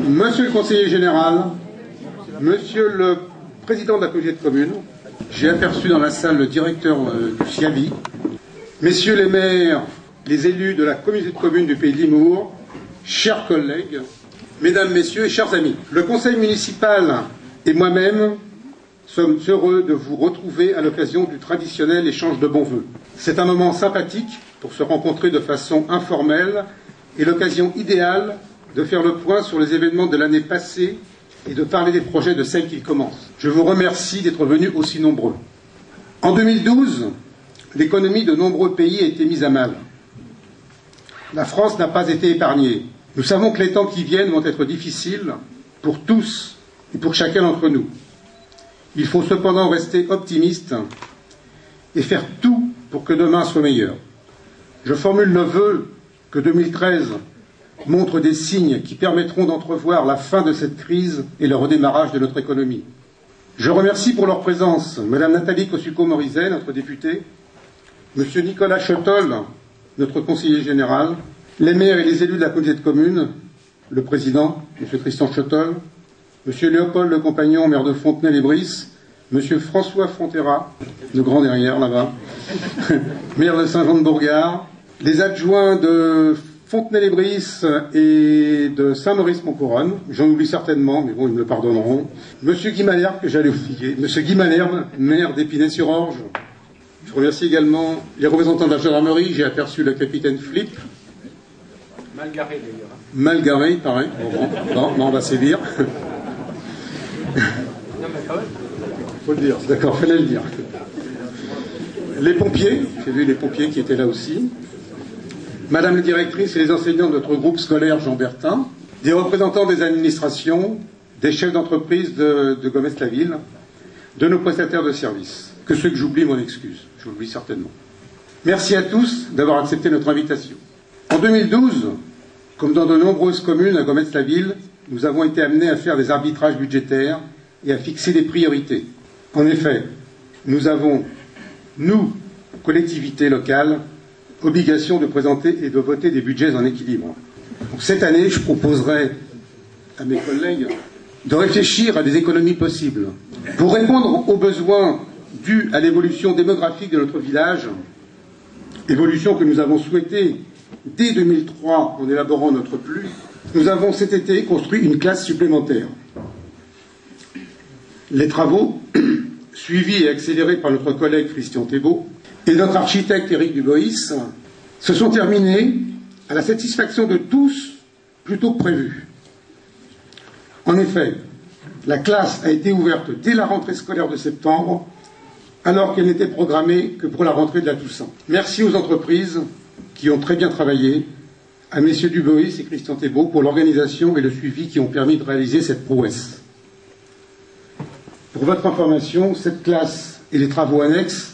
Monsieur le conseiller général, monsieur le président de la communauté de communes, j'ai aperçu dans la salle le directeur du SIAVI, messieurs les maires, les élus de la communauté de communes du pays de Limours, chers collègues, mesdames, messieurs et chers amis. Le conseil municipal et moi-même sommes heureux de vous retrouver à l'occasion du traditionnel échange de bons vœux. C'est un moment sympathique pour se rencontrer de façon informelle et l'occasion idéale de faire le point sur les événements de l'année passée et de parler des projets de celle qui commence. Je vous remercie d'être venus aussi nombreux. En 2012, l'économie de nombreux pays a été mise à mal. La France n'a pas été épargnée. Nous savons que les temps qui viennent vont être difficiles pour tous et pour chacun d'entre nous. Il faut cependant rester optimiste et faire tout pour que demain soit meilleur. Je formule le vœu que 2013 montre des signes qui permettront d'entrevoir la fin de cette crise et le redémarrage de notre économie. Je remercie pour leur présence Madame Nathalie Kosciusko-Morizet, notre députée, Monsieur Nicolas Chottol, notre conseiller général, les maires et les élus de la communauté de communes, le président, Monsieur Christian Chottol, Monsieur Léopold Le Compagnon, maire de Fontenay-les-Brices, Monsieur François Frontera, le grand derrière là-bas, maire de Saint-Jean-de-Bourgard, les adjoints de Fontenay-les-Brices et de Saint-Maurice-Mont-Couronne, j'en oublie certainement, mais bon, ils me le pardonneront. Monsieur Guy Malherbe, que j'allais oublier, Monsieur Guy Malherbe, maire d'Épinay-sur-Orge. Je remercie également les représentants de la gendarmerie, j'ai aperçu le capitaine Flip. Mal garé d'ailleurs. Mal garé, pareil. Bon, on va sévir. Faut le dire, d'accord, fallait le dire. Les pompiers, j'ai vu les pompiers qui étaient là aussi. Madame la directrice et les enseignants de notre groupe scolaire Jean Bertin, des représentants des administrations, des chefs d'entreprise de Gomès-la-Ville, de nos prestataires de services. Que ceux que j'oublie, mon excuse, je l'oublie certainement. Merci à tous d'avoir accepté notre invitation. En 2012, comme dans de nombreuses communes à Gomès-la-Ville, nous avons été amenés à faire des arbitrages budgétaires et à fixer des priorités. En effet, nous avons, nous, collectivités locales, obligation de présenter et de voter des budgets en équilibre. Donc, cette année, je proposerai à mes collègues de réfléchir à des économies possibles pour répondre aux besoins dus à l'évolution démographique de notre village, évolution que nous avons souhaitée dès 2003 en élaborant notre PLU. Nous avons cet été construit une classe supplémentaire. Les travaux, suivis et accélérés par notre collègue Christian Thébault et notre architecte Éric Dubois, se sont terminés à la satisfaction de tous plutôt que prévu. En effet, la classe a été ouverte dès la rentrée scolaire de septembre, alors qu'elle n'était programmée que pour la rentrée de la Toussaint. Merci aux entreprises qui ont très bien travaillé, à messieurs Dubois et Christian Thébault pour l'organisation et le suivi qui ont permis de réaliser cette prouesse. Pour votre information, cette classe et les travaux annexes,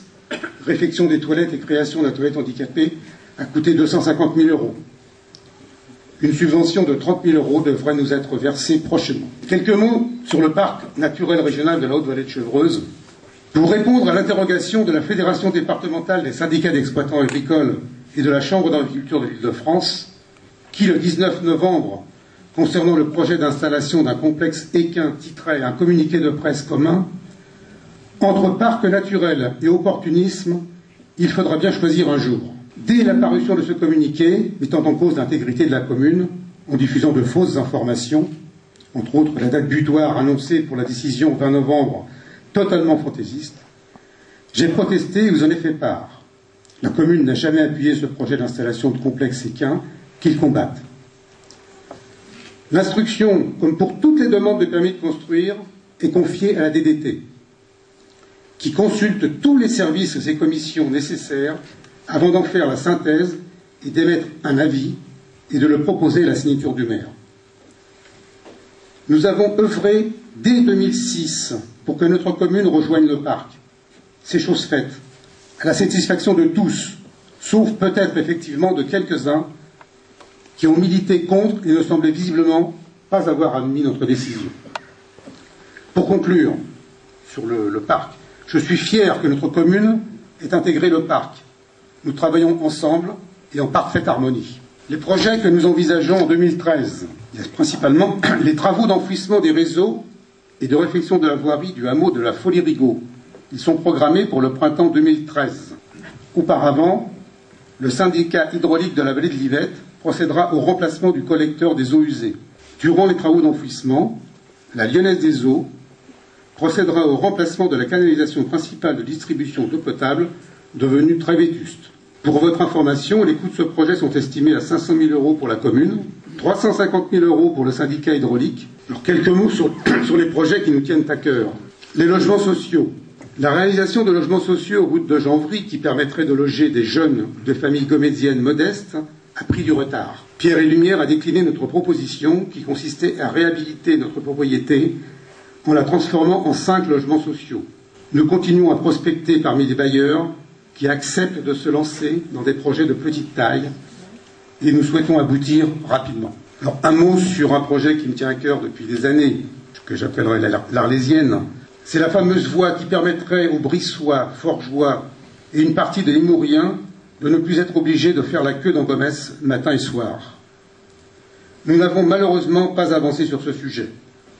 réfection des toilettes et création de la toilette handicapée, a coûté 250 000 €. Une subvention de 30 000 € devrait nous être versée prochainement. Quelques mots sur le parc naturel régional de la Haute-Vallée de Chevreuse. Pour répondre à l'interrogation de la Fédération départementale des syndicats d'exploitants agricoles et de la Chambre d'agriculture de l'Île-de-France, qui, le 19 novembre, concernant le projet d'installation d'un complexe équin, titrait un communiqué de presse commun, entre parc naturel et opportunisme, il faudra bien choisir un jour. Dès la parution de ce communiqué, mettant en cause l'intégrité de la commune, en diffusant de fausses informations, entre autres la date butoir annoncée pour la décision 20 novembre, totalement fantaisiste, j'ai protesté et vous en ai fait part. La commune n'a jamais appuyé ce projet d'installation de complexe équin qu'il combatte. L'instruction, comme pour toutes les demandes de permis de construire, est confiée à la DDT, qui consulte tous les services et commissions nécessaires avant d'en faire la synthèse et d'émettre un avis et de le proposer à la signature du maire. Nous avons œuvré dès 2006 pour que notre commune rejoigne le parc. C'est chose faite, à la satisfaction de tous, sauf peut-être effectivement de quelques-uns qui ont milité contre et ne semblaient visiblement pas avoir admis notre décision. Pour conclure sur le parc, je suis fier que notre commune ait intégré le parc. Nous travaillons ensemble et en parfaite harmonie. Les projets que nous envisageons en 2013, il y a principalement les travaux d'enfouissement des réseaux et de réfection de la voirie du hameau de la Folie-Rigaud. Ils sont programmés pour le printemps 2013. Auparavant, le syndicat hydraulique de la vallée de l'Yvette procédera au remplacement du collecteur des eaux usées. Durant les travaux d'enfouissement, la Lyonnaise des Eaux procédera au remplacement de la canalisation principale de distribution d'eau potable devenue très vétuste. Pour votre information, les coûts de ce projet sont estimés à 500 000 € pour la commune, 350 000 € pour le syndicat hydraulique. Alors quelques mots sur les projets qui nous tiennent à cœur. Les logements sociaux. La réalisation de logements sociaux route de Janvry qui permettrait de loger des jeunes ou des familles goméziennes modestes a pris du retard. Pierre et Lumière a décliné notre proposition qui consistait à réhabiliter notre propriété en la transformant en 5 logements sociaux. Nous continuons à prospecter parmi les bailleurs qui acceptent de se lancer dans des projets de petite taille et nous souhaitons aboutir rapidement. Alors un mot sur un projet qui me tient à cœur depuis des années, que j'appellerais l'Arlésienne. C'est la fameuse voie qui permettrait aux Brissois, Forgeois et une partie des Limouriens de ne plus être obligés de faire la queue dans Gomès matin et soir. Nous n'avons malheureusement pas avancé sur ce sujet.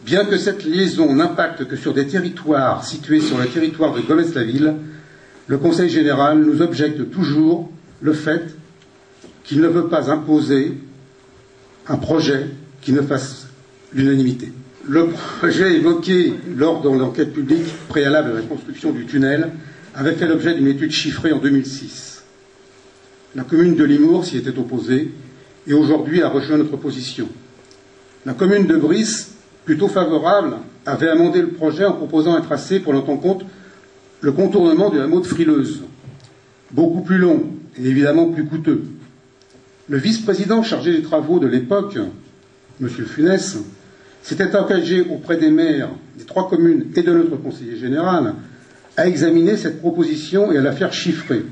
Bien que cette liaison n'impacte que sur des territoires situés sur le territoire de Gomès-la-Ville, le Conseil général nous objecte toujours le fait qu'il ne veut pas imposer un projet qui ne fasse l'unanimité. Le projet évoqué lors de l'enquête publique préalable à la construction du tunnel avait fait l'objet d'une étude chiffrée en 2006. La commune de Limours s'y était opposée et aujourd'hui a rejoint notre position. La commune de Briss, plutôt favorable, avait amendé le projet en proposant un tracé prenant en compte le contournement du hameau de Frileuse, beaucoup plus long et évidemment plus coûteux. Le vice-président chargé des travaux de l'époque, M. Funès, s'était engagé auprès des maires des 3 communes et de notre conseiller général à examiner cette proposition et à la faire chiffrer.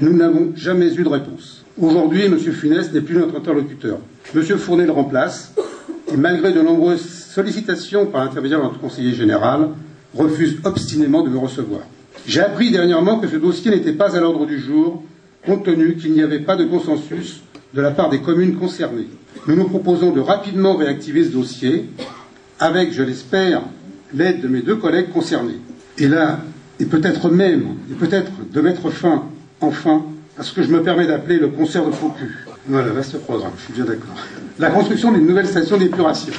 Nous n'avons jamais eu de réponse. Aujourd'hui, M. Funès n'est plus notre interlocuteur. M. Fournet le remplace et malgré de nombreuses sollicitations par l'intermédiaire de notre conseiller général, refuse obstinément de me recevoir. J'ai appris dernièrement que ce dossier n'était pas à l'ordre du jour, compte tenu qu'il n'y avait pas de consensus de la part des communes concernées. Nous nous proposons de rapidement réactiver ce dossier avec, je l'espère, l'aide de mes 2 collègues concernés. Et là, et peut-être de mettre fin, enfin, à ce que je me permets d'appeler le concert de faux cul. Voilà, vaste programme, je suis bien d'accord. La construction d'une nouvelle station d'épuration.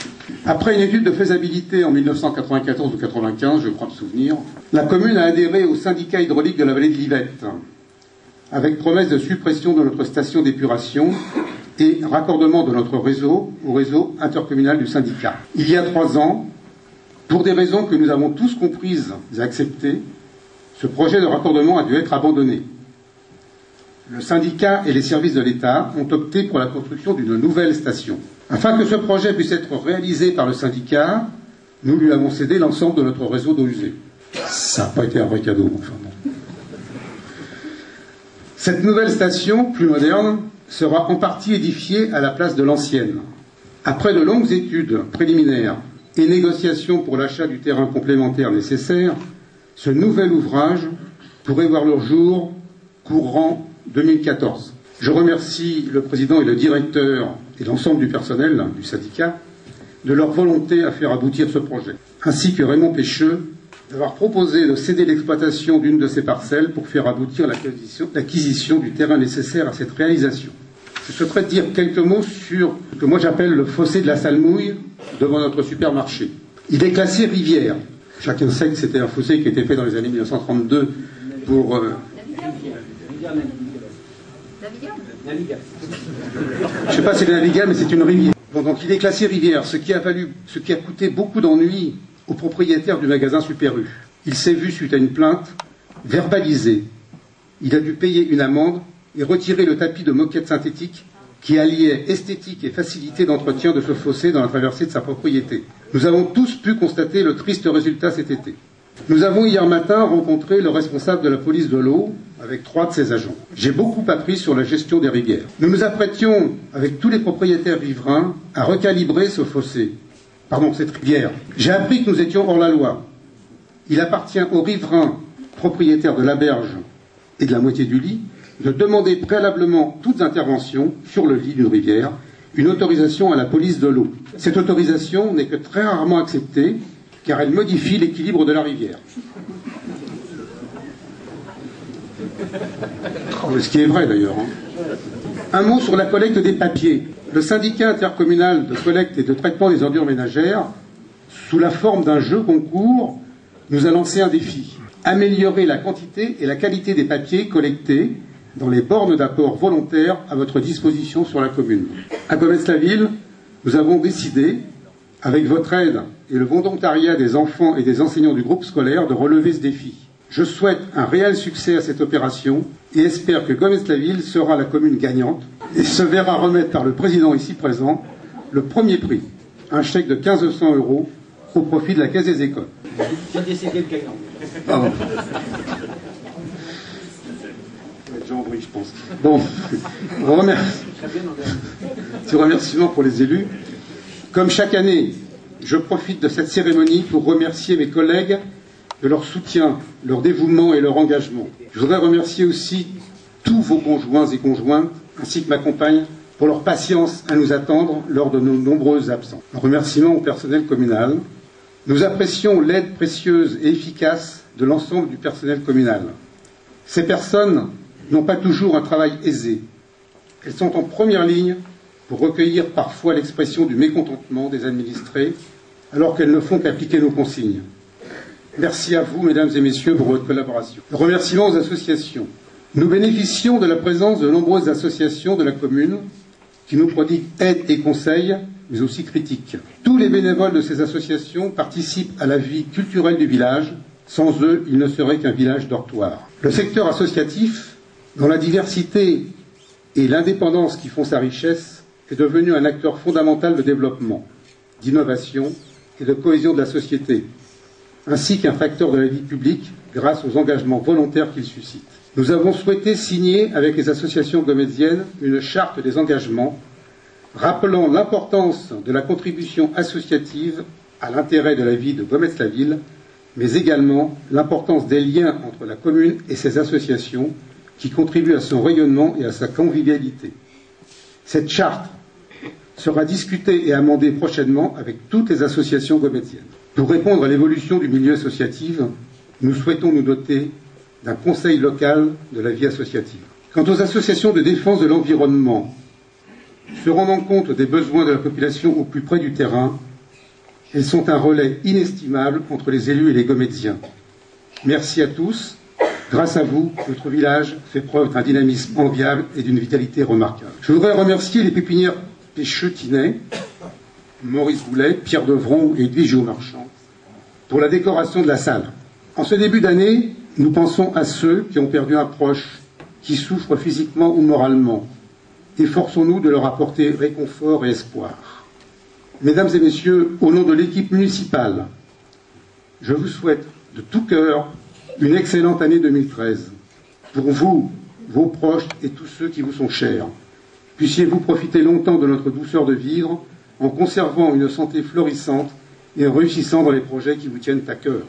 Après une étude de faisabilité en 1994 ou 1995, je crois me souvenir, la commune a adhéré au syndicat hydraulique de la vallée de l'Yvette, avec promesse de suppression de notre station d'épuration et raccordement de notre réseau au réseau intercommunal du syndicat. Il y a 3 ans, pour des raisons que nous avons tous comprises et acceptées, ce projet de raccordement a dû être abandonné. Le syndicat et les services de l'État ont opté pour la construction d'une nouvelle station. Afin que ce projet puisse être réalisé par le syndicat, nous lui avons cédé l'ensemble de notre réseau d'eau usée. Ça n'a pas été un vrai cadeau, enfin bon. Cette nouvelle station, plus moderne, sera en partie édifiée à la place de l'ancienne. Après de longues études préliminaires et négociations pour l'achat du terrain complémentaire nécessaire, ce nouvel ouvrage pourrait voir le jour courant 2014. Je remercie le président et le directeur et l'ensemble du personnel du syndicat de leur volonté à faire aboutir ce projet, ainsi que Raymond Pécheux d'avoir proposé de céder l'exploitation d'une de ces parcelles pour faire aboutir l'acquisition du terrain nécessaire à cette réalisation. Je souhaiterais dire quelques mots sur ce que moi j'appelle le fossé de la Salmouille devant notre supermarché. Il est classé rivière. Chacun sait que c'était un fossé qui a été fait dans les années 1932 pour... Je ne sais pas si c'est navigable, mais c'est une rivière. Bon, donc il est classé rivière, ce qui a coûté beaucoup d'ennuis au propriétaire du magasin Super U. Il s'est vu, suite à une plainte, verbalisé. Il a dû payer une amende et retirer le tapis de moquette synthétique qui alliait esthétique et facilité d'entretien de ce fossé dans la traversée de sa propriété. Nous avons tous pu constater le triste résultat cet été. Nous avons hier matin rencontré le responsable de la police de l'eau avec 3 de ses agents. J'ai beaucoup appris sur la gestion des rivières. Nous nous apprêtions, avec tous les propriétaires riverains, à recalibrer ce fossé. Cette rivière. J'ai appris que nous étions hors la loi. Il appartient aux riverains propriétaires de la berge et de la moitié du lit de demander préalablement toutes interventions sur le lit d'une rivière, une autorisation à la police de l'eau. Cette autorisation n'est que très rarement acceptée, car elle modifie l'équilibre de la rivière. Ce qui est vrai d'ailleurs. Un mot sur la collecte des papiers. Le syndicat intercommunal de collecte et de traitement des ordures ménagères, sous la forme d'un jeu concours, nous a lancé un défi. Améliorer la quantité et la qualité des papiers collectés dans les bornes d'apport volontaires à votre disposition sur la commune. À Gometz-la-Ville, nous avons décidé, avec votre aide et le volontariat des enfants et des enseignants du groupe scolaire, de relever ce défi. Je souhaite un réel succès à cette opération et espère que Gometz-la-Ville sera la commune gagnante et se verra remettre par le président ici présent le premier prix, un chèque de 1500 € au profit de la Caisse des écoles. J'ai décidé le gagnant. Pardon. Jean-Brie, je pense. Bon, remerciements pour les élus. Comme chaque année, je profite de cette cérémonie pour remercier mes collègues de leur soutien, leur dévouement et leur engagement. Je voudrais remercier aussi tous vos conjoints et conjointes, ainsi que ma compagne, pour leur patience à nous attendre lors de nos nombreuses absences. Un remerciement au personnel communal. Nous apprécions l'aide précieuse et efficace de l'ensemble du personnel communal. Ces personnes n'ont pas toujours un travail aisé. Elles sont en première ligne pour recueillir parfois l'expression du mécontentement des administrés, alors qu'elles ne font qu'appliquer nos consignes. Merci à vous, mesdames et messieurs, pour votre collaboration. Remerciements aux associations. Nous bénéficions de la présence de nombreuses associations de la commune qui nous prodiguent aide et conseils, mais aussi critiques. Tous les bénévoles de ces associations participent à la vie culturelle du village. Sans eux, il ne serait qu'un village dortoir. Le secteur associatif, dont la diversité et l'indépendance qui font sa richesse, est devenu un acteur fondamental de développement, d'innovation et de cohésion de la société, ainsi qu'un facteur de la vie publique grâce aux engagements volontaires qu'il suscite. Nous avons souhaité signer avec les associations goméziennes une charte des engagements rappelant l'importance de la contribution associative à l'intérêt de la vie de Gometz-la-Ville, mais également l'importance des liens entre la commune et ses associations qui contribuent à son rayonnement et à sa convivialité. Cette charte sera discutée et amendée prochainement avec toutes les associations goméziennes. Pour répondre à l'évolution du milieu associatif, nous souhaitons nous doter d'un conseil local de la vie associative. Quant aux associations de défense de l'environnement, se rendant compte des besoins de la population au plus près du terrain, elles sont un relais inestimable entre les élus et les goméziens. Merci à tous. Grâce à vous, notre village fait preuve d'un dynamisme enviable et d'une vitalité remarquable. Je voudrais remercier les pépinières Pécheux-Tinet, Maurice Boulet, Pierre Devron et Edwige Géomarchand pour la décoration de la salle. En ce début d'année, nous pensons à ceux qui ont perdu un proche, qui souffrent physiquement ou moralement. Efforçons-nous de leur apporter réconfort et espoir. Mesdames et messieurs, au nom de l'équipe municipale, je vous souhaite de tout cœur une excellente année 2013. Pour vous, vos proches et tous ceux qui vous sont chers, puissiez-vous profiter longtemps de notre douceur de vivre en conservant une santé florissante et en réussissant dans les projets qui vous tiennent à cœur.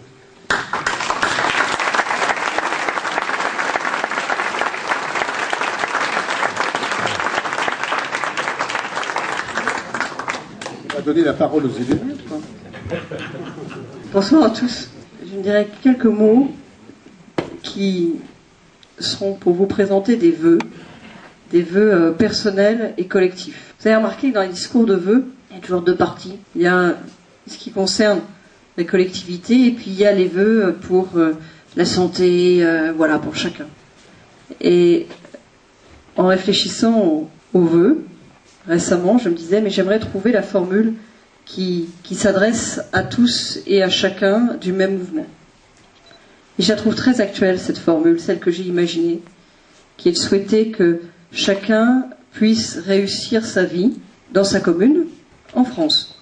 On va donner la parole aux élus. Bonsoir à tous. Je dirais quelques mots qui seront pour vous présenter des vœux personnels et collectifs. Vous avez remarqué que dans les discours de vœux, il y a toujours deux parties. Il y a ce qui concerne les collectivités et puis il y a les vœux pour la santé, voilà, pour chacun. Et en réfléchissant aux vœux, récemment, je me disais, mais j'aimerais trouver la formule qui s'adresse à tous et à chacun du même mouvement. Et je la trouve très actuelle, cette formule, celle que j'ai imaginée, qui est de souhaiter que chacun puisse réussir sa vie dans sa commune, en France.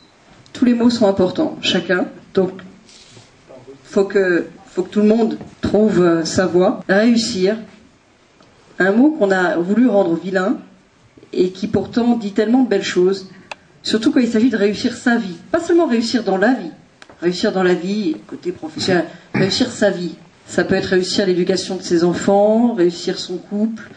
Tous les mots sont importants, chacun. Donc, faut que tout le monde trouve sa voie. Réussir, un mot qu'on a voulu rendre vilain et qui pourtant dit tellement de belles choses, surtout quand il s'agit de réussir sa vie. Pas seulement réussir dans la vie, côté professionnel, réussir sa vie. Ça peut être réussir l'éducation de ses enfants, réussir son couple,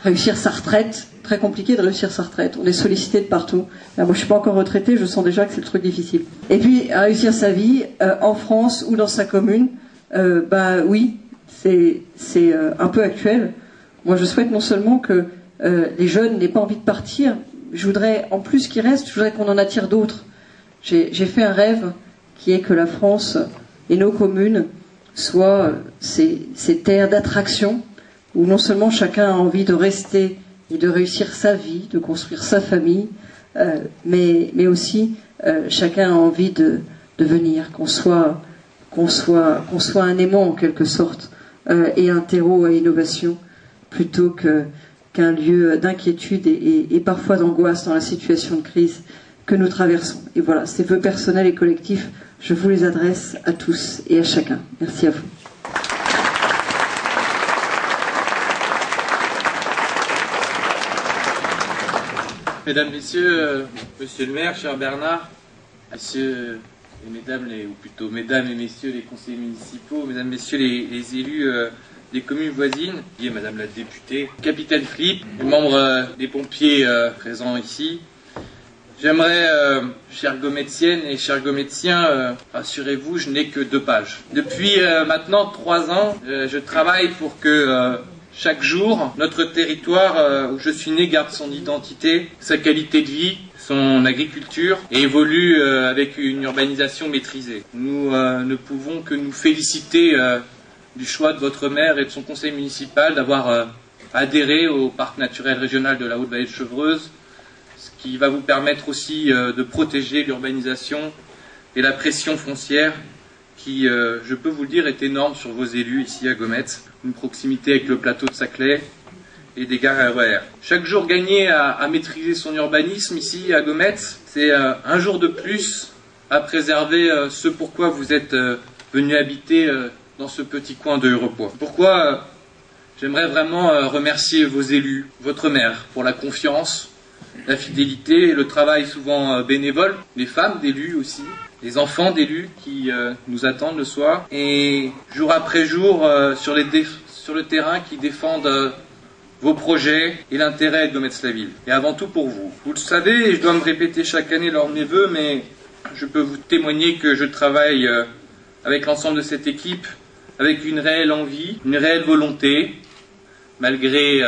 réussir sa retraite, très compliqué de réussir sa retraite. On est sollicité de partout. Moi, je suis pas encore retraité, je sens déjà que c'est le truc difficile. Et puis, réussir sa vie en France ou dans sa commune, oui, c'est un peu actuel. Moi, je souhaite non seulement que les jeunes n'aient pas envie de partir, je voudrais, en plus qu'ils restent, je voudrais qu'on en attire d'autres. J'ai fait un rêve qui est que la France et nos communes soient ces terres d'attraction où non seulement chacun a envie de rester et de réussir sa vie, de construire sa famille, mais aussi chacun a envie de venir, qu'on soit un aimant en quelque sorte et un terreau à innovation plutôt qu'un lieu d'inquiétude et parfois d'angoisse dans la situation de crise que nous traversons. Et voilà, ces vœux personnels et collectifs, je vous les adresse à tous et à chacun. Merci à vous. Mesdames, Messieurs, Monsieur le maire, cher Bernard, Messieurs et Mesdames, ou plutôt Mesdames et Messieurs les conseillers municipaux, Mesdames, Messieurs les élus des communes voisines, et Madame la députée, Capitaine Philippe, les membres des pompiers présents ici, j'aimerais, chères Gomettiennes et chers Gomettiens, rassurez-vous, je n'ai que 2 pages. Depuis maintenant 3 ans, je travaille pour que chaque jour, notre territoire où je suis né garde son identité, sa qualité de vie, son agriculture et évolue avec une urbanisation maîtrisée. Nous ne pouvons que nous féliciter du choix de votre maire et de son conseil municipal d'avoir adhéré au parc naturel régional de la Haute-Vallée de Chevreuse, ce qui va vous permettre aussi de protéger l'urbanisation et la pression foncière qui, je peux vous le dire, est énorme sur vos élus ici à Gometz. Une proximité avec le plateau de Saclay et des gares RER. Chaque jour gagné à maîtriser son urbanisme ici à Gometz, c'est un jour de plus à préserver ce pourquoi vous êtes venu habiter dans ce petit coin de Hurepoix. Pourquoi j'aimerais vraiment remercier vos élus, votre maire, pour la confiance, la fidélité, le travail souvent bénévole, les femmes d'élus aussi, les enfants d'élus qui nous attendent le soir, et jour après jour sur le terrain qui défendent vos projets et l'intérêt de Gometz-la-Ville. Et avant tout pour vous. Vous le savez, et je dois me répéter chaque année lors de mes vœux, mais je peux vous témoigner que je travaille avec l'ensemble de cette équipe, avec une réelle envie, une réelle volonté, malgré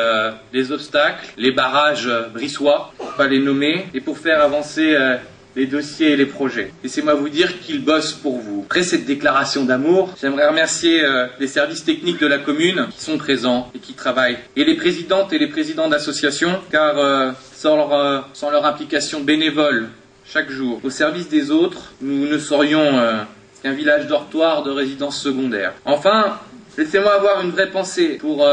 les obstacles, les barrages brissois, pour pas les nommer, et pour faire avancer les dossiers et les projets. Laissez-moi vous dire qu'ils bossent pour vous. Après cette déclaration d'amour, j'aimerais remercier les services techniques de la commune qui sont présents et qui travaillent, et les présidentes et les présidents d'associations, car sans leur implication bénévole chaque jour au service des autres, nous ne serions qu'un village dortoir de résidence secondaire. Enfin, laissez-moi avoir une vraie pensée pour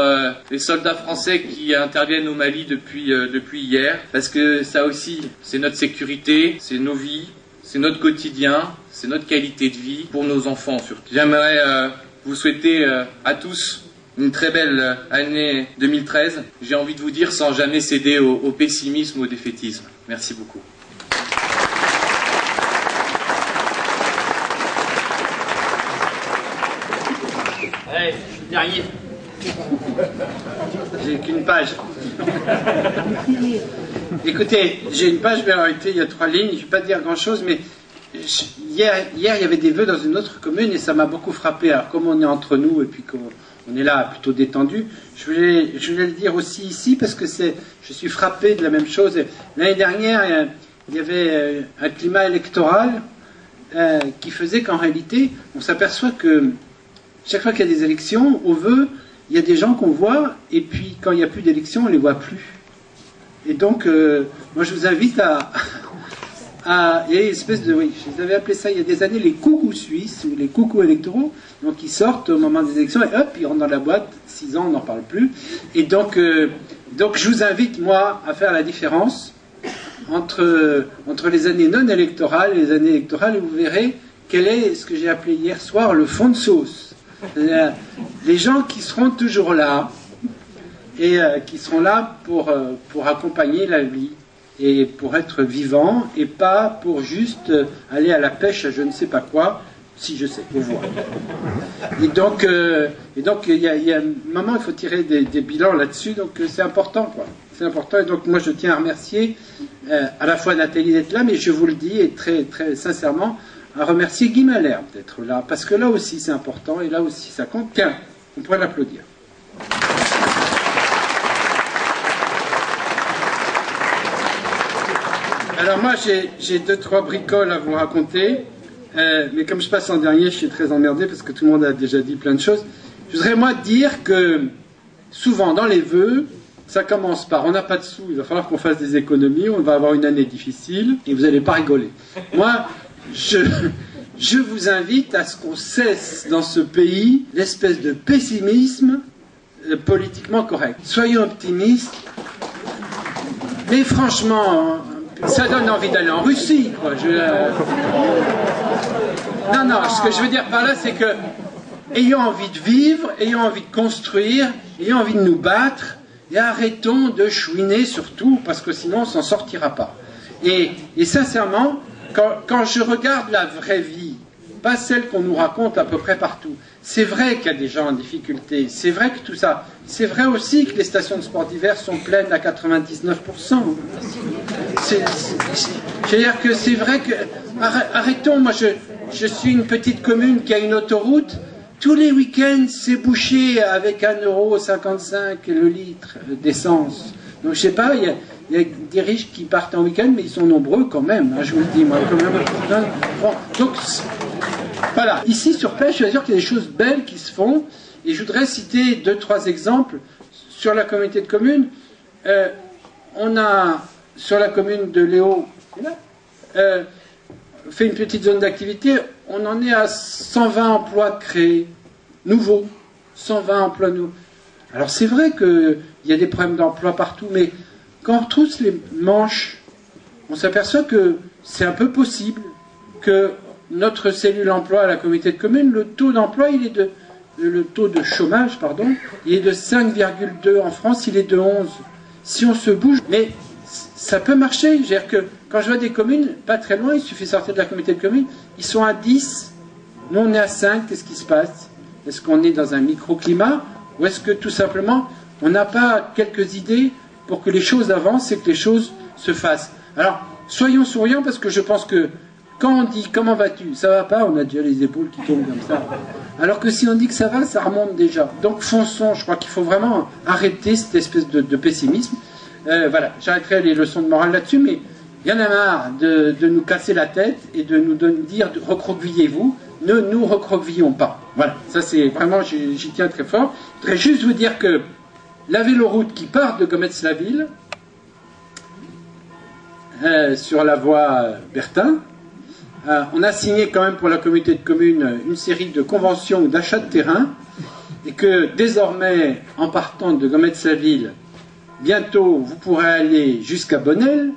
les soldats français qui interviennent au Mali depuis hier, parce que ça aussi, c'est notre sécurité, c'est nos vies, c'est notre quotidien, c'est notre qualité de vie, pour nos enfants surtout. J'aimerais vous souhaiter à tous une très belle année 2013. J'ai envie de vous dire sans jamais céder au pessimisme ou au défaitisme. Merci beaucoup. Allez, dernier. J'ai qu'une page. Écoutez, j'ai une page, mais en réalité, il y a 3 lignes. Je ne vais pas dire grand-chose, mais hier, il y avait des vœux dans une autre commune et ça m'a beaucoup frappé. Alors, comme on est entre nous et puis qu'on est là plutôt détendu, je voulais le dire aussi ici parce que je suis frappé de la même chose. L'année dernière, il y avait un climat électoral qui faisait qu'en réalité, on s'aperçoit que chaque fois qu'il y a des élections, aux vœux, il y a des gens qu'on voit, et puis quand il n'y a plus d'élections, on ne les voit plus. Et donc, moi je vous invite il y a une espèce de... Oui, je vous avais appelé ça il y a des années les coucous suisses, ou les coucous électoraux, donc ils sortent au moment des élections, et hop, ils rentrent dans la boîte, 6 ans, on n'en parle plus. Et donc je vous invite, moi, à faire la différence entre les années non électorales et les années électorales, et vous verrez quel est ce que j'ai appelé hier soir le fond de sauce. Les gens qui seront toujours là et qui seront là pour accompagner la vie et pour être vivants et pas pour juste aller à la pêche à je ne sais pas quoi Si, je sais, au voir. Et donc, il y a un moment, il faut tirer des bilans là-dessus, donc c'est important, quoi. C'est important, et donc moi je tiens à remercier à la fois Nathalie d'être là, mais je vous le dis, et très, très sincèrement, à remercier Guy Malherbe d'être là, parce que là aussi c'est important, et là aussi ça compte. Tiens, on pourrait l'applaudir. Alors moi j'ai 2-3 bricoles à vous raconter, mais comme je passe en dernier, je suis très emmerdé parce que tout le monde a déjà dit plein de choses. Je voudrais moi dire que souvent dans les vœux, ça commence par on n'a pas de sous, il va falloir qu'on fasse des économies, on va avoir une année difficile et vous n'allez pas rigoler. Moi, je vous invite à ce qu'on cesse dans ce pays l'espèce de pessimisme politiquement correct. Soyons optimistes, mais franchement, ça donne envie d'aller en Russie, quoi. Non, ce que je veux dire par là, c'est que ayons envie de vivre, ayons envie de construire, ayons envie de nous battre, et arrêtons de chouiner sur tout, parce que sinon on s'en sortira pas. Et sincèrement, quand je regarde la vraie vie, pas celle qu'on nous raconte à peu près partout, c'est vrai qu'il y a des gens en difficulté, c'est vrai que tout ça, c'est vrai aussi que les stations de sport d'hiver sont pleines à 99%. C'est-à-dire que c'est vrai que... Arrêtons, moi je suis une petite commune qui a une autoroute. Tous les week-ends, c'est bouché avec 1,55 € le litre d'essence. Donc, je sais pas, il y a des riches qui partent en week-end, mais ils sont nombreux quand même, hein, je vous le dis, moi. Quand même. Bon, donc, voilà. Ici, sur Pêche, je veux dire qu'il y a des choses belles qui se font. Et je voudrais citer 2-3 exemples sur la communauté de communes. On a, sur la commune de Léo, fait une petite zone d'activité. On en est à 120 emplois créés, nouveaux, 120 emplois nouveaux. Alors c'est vrai qu'il y a des problèmes d'emploi partout, mais quand on retrousse les manches, on s'aperçoit que c'est un peu possible que notre cellule emploi à la communauté de communes, le taux d'emploi, le taux de chômage, pardon, il est de 5,2 en France, il est de 11. Si on se bouge, mais ça peut marcher. Je veux dire que quand je vois des communes, pas très loin, il suffit de sortir de la communauté de communes, ils sont à 10, nous on est à 5, qu'est-ce qui se passe? Est-ce qu'on est dans un microclimat ou est-ce que tout simplement on n'a pas quelques idées pour que les choses avancent et que les choses se fassent? Alors, soyons souriants parce que je pense que quand on dit comment vas-tu, ça va pas, on a déjà les épaules qui tombent comme ça. Alors que si on dit que ça va, ça remonte déjà. Donc fonçons, je crois qu'il faut vraiment arrêter cette espèce de pessimisme. Voilà, j'arrêterai les leçons de morale là-dessus, mais il y en a marre de nous casser la tête et de nous dire recroquevillez-vous, ne nous recroquevillons pas. Voilà, ça c'est vraiment, j'y tiens très fort. Je voudrais juste vous dire que la véloroute qui part de Gometz-la-Ville, sur la voie Bertin, on a signé quand même pour la communauté de communes une série de conventions d'achat de terrain, et que désormais, en partant de Gometz-la-Ville, bientôt vous pourrez aller jusqu'à Bonnel.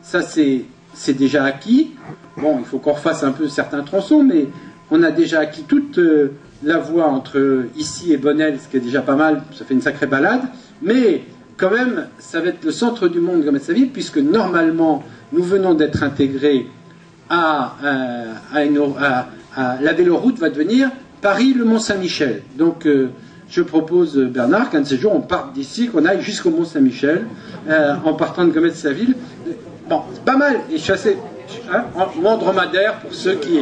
Ça c'est déjà acquis. Bon, il faut qu'on refasse un peu certains tronçons, mais on a déjà acquis toute la voie entre ici et Bonnel, ce qui est déjà pas mal, ça fait une sacrée balade, mais quand même, ça va être le centre du monde Gometz-la-Ville, puisque normalement, nous venons d'être intégrés à la véloroute va devenir Paris-le Mont-Saint-Michel. Donc, je propose, Bernard, qu'un de ces jours, on parte d'ici, qu'on aille jusqu'au Mont-Saint-Michel, en partant de Gometz-la-Ville. Bon, c'est pas mal, et je suis assez... mon dromadaire, pour ceux qui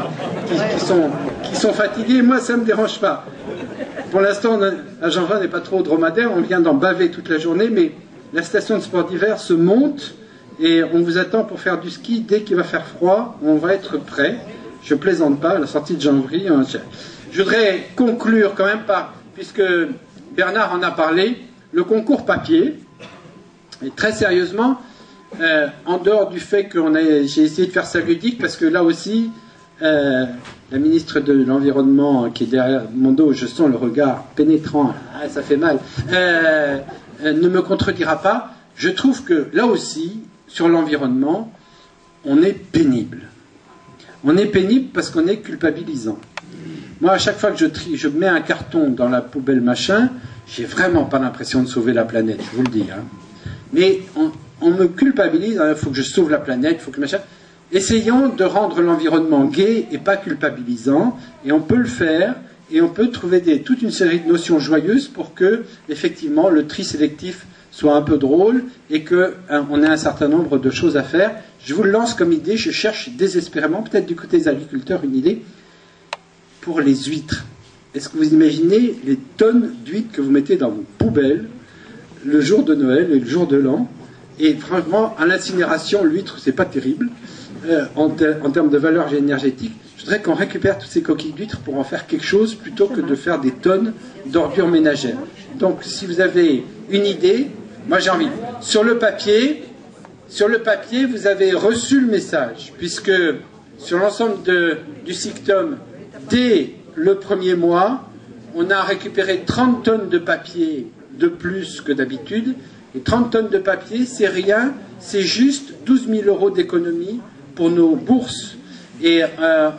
sont fatigués, moi, ça ne me dérange pas. Pour l'instant, à Jean-Jean n'est pas trop dromadaire, on vient d'en baver toute la journée, mais la station de sport d'hiver se monte, et on vous attend pour faire du ski. Dès qu'il va faire froid, on va être prêt. Je plaisante pas, à la sortie de janvier. Je voudrais conclure quand même par, puisque Bernard en a parlé, le concours papier. Et très sérieusement, en dehors du fait que j'ai essayé de faire ça ludique, parce que là aussi, la ministre de l'Environnement qui est derrière mon dos, je sens le regard pénétrant, ça fait mal, ne me contredira pas. Je trouve que là aussi, sur l'environnement, on est pénible. On est pénible parce qu'on est culpabilisant. Moi, à chaque fois que je mets un carton dans la poubelle machin, j'ai vraiment pas l'impression de sauver la planète, je vous le dis. Hein. Mais on me culpabilise, il faut que je sauve la planète, il faut que machin. essayons de rendre l'environnement gai et pas culpabilisant, et on peut le faire, et on peut trouver toute une série de notions joyeuses pour que, effectivement, le tri sélectif soit un peu drôle et qu'on ait un certain nombre de choses à faire. Je vous le lance comme idée, je cherche désespérément, peut-être du côté des agriculteurs, une idée pour les huîtres. Est-ce que vous imaginez les tonnes d'huîtres que vous mettez dans vos poubelles le jour de Noël et le jour de l'an? Et franchement, à l'incinération, l'huître, c'est pas terrible en termes de valeur énergétique. Je voudrais qu'on récupère toutes ces coquilles d'huîtres pour en faire quelque chose plutôt que de faire des tonnes d'ordures ménagères. Donc, si vous avez une idée, moi j'ai envie. Sur le papier, vous avez reçu le message, puisque sur l'ensemble du SICTOM, dès le premier mois, on a récupéré 30 tonnes de papier de plus que d'habitude. Et 30 tonnes de papier, c'est rien, c'est juste 12 000 € d'économie pour nos bourses. Et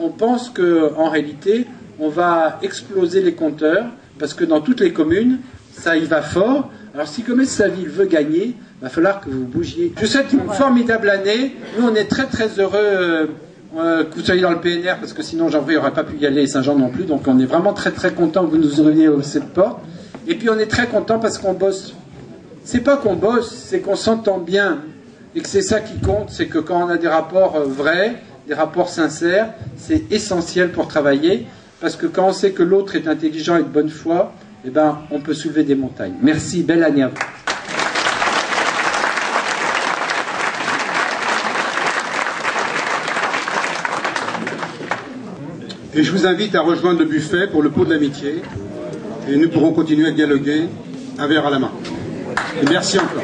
on pense qu'en réalité, on va exploser les compteurs, parce que dans toutes les communes, ça y va fort. Alors si Commerce sa ville veut gagner, il va falloir que vous bougiez. Je vous souhaite une formidable année. Nous, on est très très heureux que vous soyez dans le PNR, parce que sinon Jean-Bry n'aurait pas pu y aller et Saint-Jean non plus. Donc on est vraiment très très content que vous nous ouvriez cette porte. Et puis on est très content parce qu'on bosse. C'est pas qu'on bosse, c'est qu'on s'entend bien. Et que c'est ça qui compte, c'est que quand on a des rapports vrais, des rapports sincères, c'est essentiel pour travailler. Parce que quand on sait que l'autre est intelligent et de bonne foi, eh ben, on peut soulever des montagnes. Merci, belle année à vous. Et je vous invite à rejoindre le buffet pour le pot de l'amitié. Et nous pourrons continuer à dialoguer un verre à la main. Et merci encore.